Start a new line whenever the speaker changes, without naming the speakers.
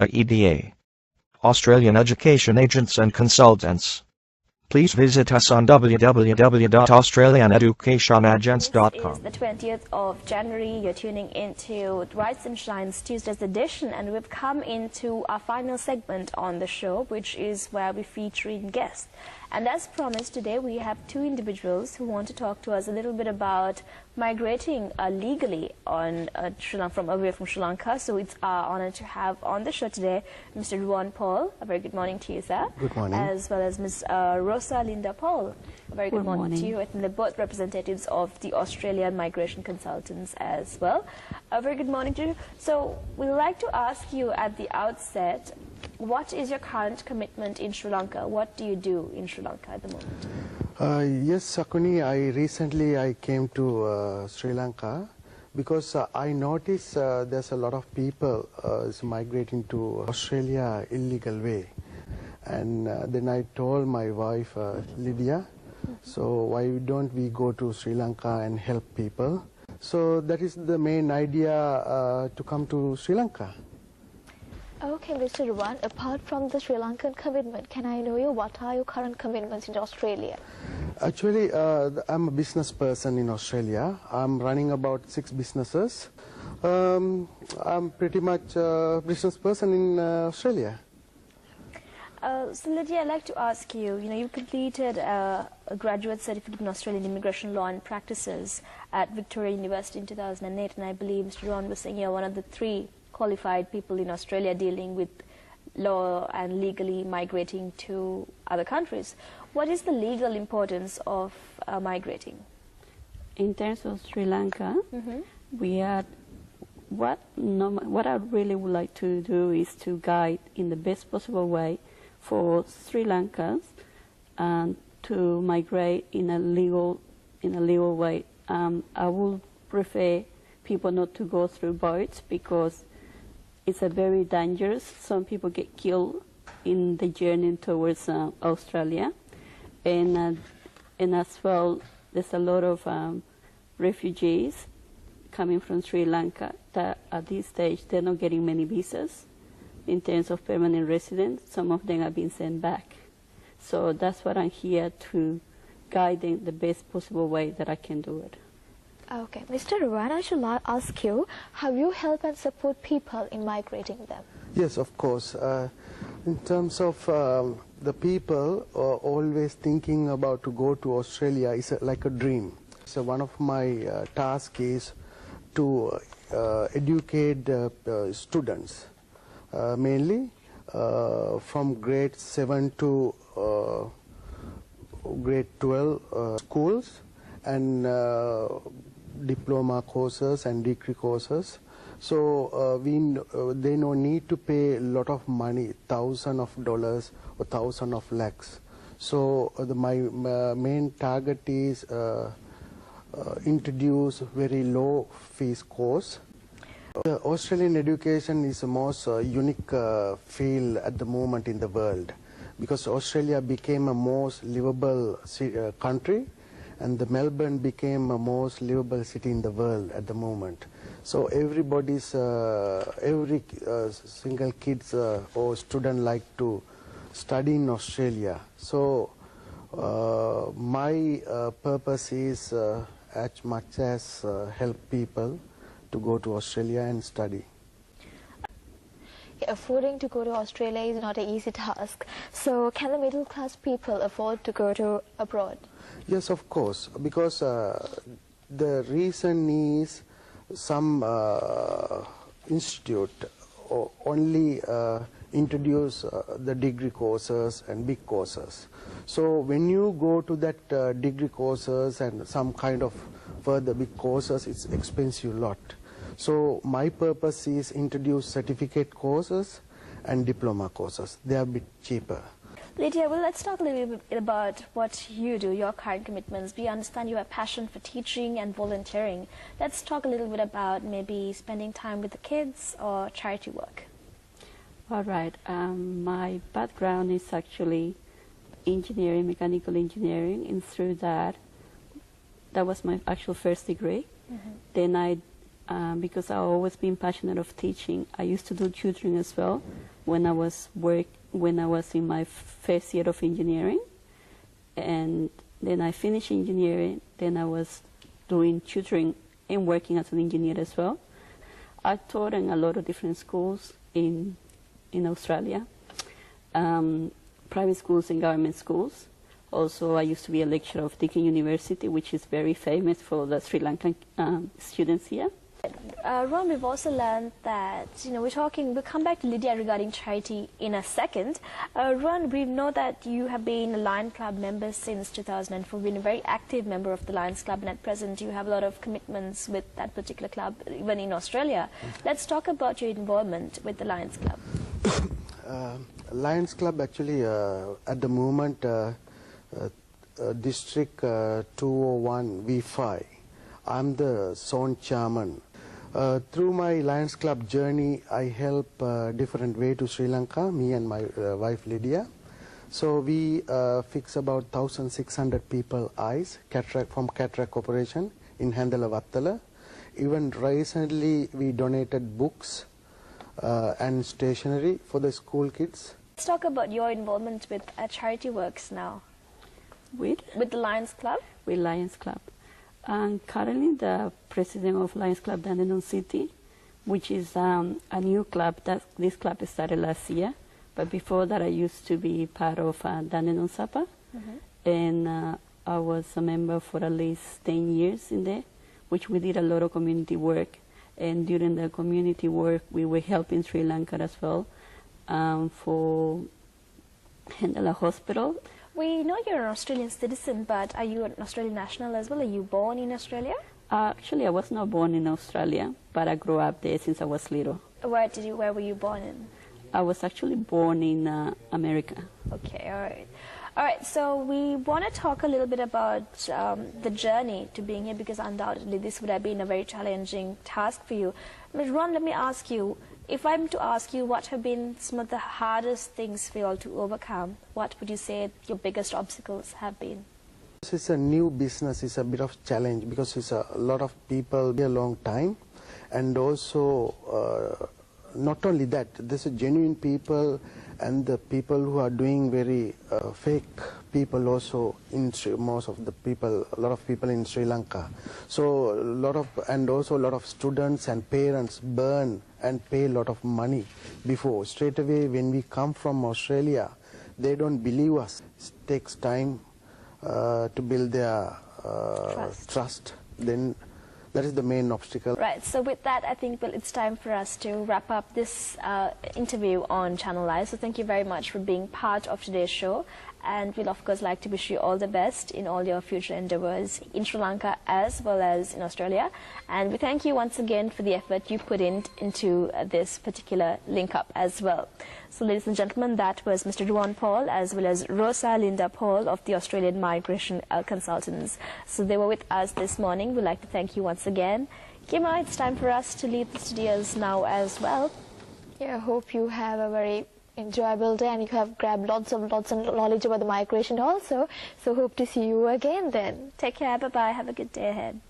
AEDA. Australian Education Agents and Consultants. Please visit us on www.australianeducationagents.com.
This is the 20th of January. You're tuning into Rights and Shines Tuesday's edition, and we've come into our final segment on the show, which is where we feature guests. And as promised, today we have two individuals who want to talk to us a little bit about migrating legally on from away from Sri Lanka. So it's our honor to have on the show today Mr. Ruwan Paul. A very good morning to you, sir.
Good morning.
As well as Ms. Rosa Paul. A very good morning to you. I think they're both representatives of the Australian Migration Consultants as well. A very good morning to you. So we'd like to ask you at the outset, what is your current commitment in Sri Lanka? What do you do in Sri Lanka at the moment?
Yes, Sakuni, I came to Sri Lanka because I noticed there's a lot of people is migrating to Australia illegal way. And then I told my wife, Lidia, so why don't we go to Sri Lanka and help people? So that is the main idea to come to Sri Lanka.
Okay, Mr. Ruwan, apart from the Sri Lankan commitment, can I know what are your current commitments in Australia?
Actually, I'm a business person in Australia. I'm running about 6 businesses. I'm pretty much a business person in Australia.
So Lydia, I'd like to ask you, you completed a graduate certificate in Australian Immigration Law and Practices at Victoria University in 2008, and I believe Mr. Ruwan was saying you're one of the 3 qualified people in Australia dealing with law and legally migrating to other countries. What is the legal importance of migrating?
In terms of Sri Lanka, we are what I really would like to do is to guide in the best possible way for Sri Lankans to migrate in a legal way. I would prefer people not to go through boats because it's a very dangerous. Some people get killed in the journey towards Australia, and as well, there's a lot of refugees coming from Sri Lanka that at this stage they're not getting many visas in terms of permanent residents. Some of them have been sent back. So that's what I'm here to guide in the best possible way that I can do it.
Okay, Mr. Ruwan, I should ask you, how you help and support people in migrating them?
Yes, of course. In terms of the people always thinking about to go to Australia is like a dream. So one of my tasks is to educate students, mainly from grade 7 to grade 12 schools and diploma courses and degree courses. So they no need to pay a lot of money, $1,000 or $1,000 of lakhs. So my main target is introduce very low fees course. Australian education is the most unique field at the moment in the world because Australia became a most livable country, and the Melbourne became a most livable city in the world at the moment. So everybody's, every single kids or student like to study in Australia. So my purpose is as much as help people to go to Australia and study.
Affording to go to Australia is not an easy task. So can the middle class people afford to go to abroad?
Yes, of course, because the reason is some institute only introduce the degree courses and big courses. So when you go to that degree courses and some kind of further big courses, it's expensive lot. So my purpose is introduce certificate courses and diploma courses. They are a bit cheaper.
Lydia, well, let's talk a little bit about what you do, your current commitments. We understand you have a passion for teaching and volunteering. Let's talk a little bit about maybe spending time with the kids or charity work.
All right. My background is actually engineering, mechanical engineering, and through that was my actual first degree. Then because I've always been passionate of teaching. I used to do tutoring as well when I was in my first year of engineering, and then I finished engineering. Then I was doing tutoring and working as an engineer as well. I taught in a lot of different schools in Australia, private schools and government schools. Also, I used to be a lecturer of Deakin University, which is very famous for the Sri Lankan students here.
Ron, we've also learned that, we'll come back to Lidia regarding charity in a second. Ron, we know that you have been a Lions Club member since 2004, been a very active member of the Lions Club, and at present you have a lot of commitments with that particular club, even in Australia. Let's talk about your involvement with the Lions Club.
Lions Club actually, at the moment, District 201 V5, I'm the zone chairman. Through my Lions Club journey, I help different way to Sri Lanka, me and my wife Lidia. So we fix about 1,600 people eyes from cataract operation in Handala Vattala. Even recently we donated books and stationery for the school kids.
Let's talk about your involvement with charity works now.
With
the Lions Club?
With Lions Club. I'm currently the president of Lions Club Dandenong City, which is a new club. This club started last year, but before that I used to be part of Dandenong Sapa, and I was a member for at least 10 years in there, which we did a lot of community work. And during the community work, we were helping Sri Lanka as well for Handala Hospital.
We know you're an Australian citizen, but are you an Australian national as well? Are you born in Australia?
Actually, I was not born in Australia, but I grew up there since I was little.
Where were you born in?
I was actually born in America.
Okay, all right. All right, so we want to talk a little bit about the journey to being here, because undoubtedly this would have been a very challenging task for you. Ron, let me ask you, if I'm to ask you what have been some of the hardest things for you all to overcome, what would you say your biggest obstacles have been?
This is a new business, it's a bit of challenge because it's a lot of people a long time, and also not only that, there's a genuine people and the people who are doing very fake people also in most of the people, a lot of people in Sri Lanka. So also a lot of students and parents burn and pay a lot of money before. Straight away when we come from Australia, they don't believe us. It takes time to build their trust. Then that is the main obstacle.
Right, so with that, I think it's time for us to wrap up this interview on Channel I. So thank you very much for being part of today's show. And we'll, of course, like to wish you all the best in all your future endeavors in Sri Lanka as well as in Australia. And we thank you once again for the effort you put into this particular link-up as well. So, ladies and gentlemen, that was Mr. Ruwan Paul as well as Rosa Linda Paul of the Australian Migration Consultants. So they were with us this morning. We'd like to thank you once again. Kima, it's time for us to leave the studios now as well.
Yeah, I hope you have a very enjoyable day and you have grabbed lots of knowledge about the migration also. So hope to see you again then.
Take care. Bye-bye. Have a good day ahead.